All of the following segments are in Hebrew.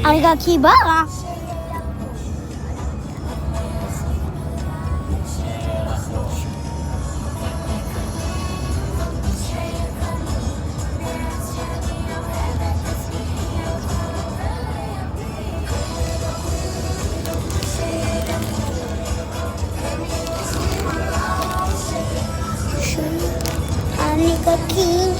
Alga Kibara. אני קקין.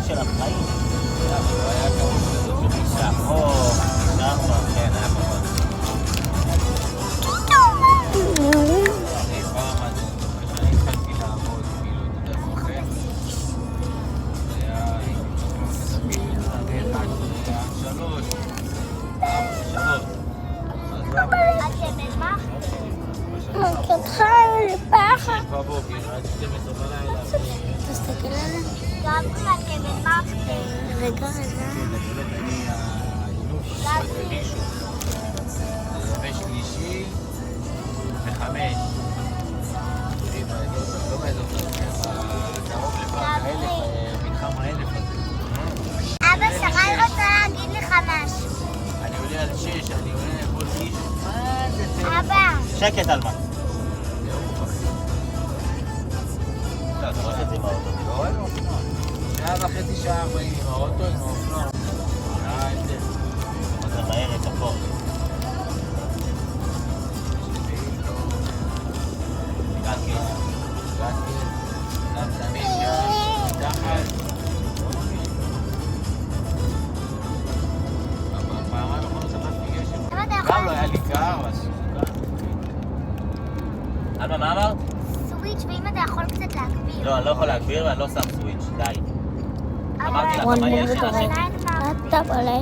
של החיים. הוא היה קרוב לזאת במשך. נשאר בה, כן, היה פחות. אני פעם, כשאני התחלתי לעבוד, כאילו, אתה יודע, זוכר? זה היה, מספיק לצעדי אחד, זה היה 3, 4, 3. אותך לפחד. בבוקר, עד 12 בלילה. תסתכל עליי. גם לקבל מחטה. רגע. אני האילוף של מישהו. זה ימי שלישי ו5. לא באזור קרוב לפארק האלף, מתחם האלף הזה. אבא, שרן רוצה להגיד לך משהו. אני עולה על 6, אני עולה לכל מישהו. מה זה זה? אבא. שקט על מה? אתה רואה את זה עם האוטו? לא, אין אופנוע. שעה וחצי, שעה 40 עם האוטו, עם האופנוע. איזה. זה מהר את הכל. גטקין, גם תמיד שם, תחת. אבל פעמיים אחרונות ספקתי גשם. גם לא היה לי קר, אז סוכר. אלמה, מה אמרת? סוויץ', ואם אתה יכול קצת להגביר. לא, אני לא יכול להגביר ואני לא שם סוויץ', די. אבל- אמרתי לך, מה יש? אתה בולט.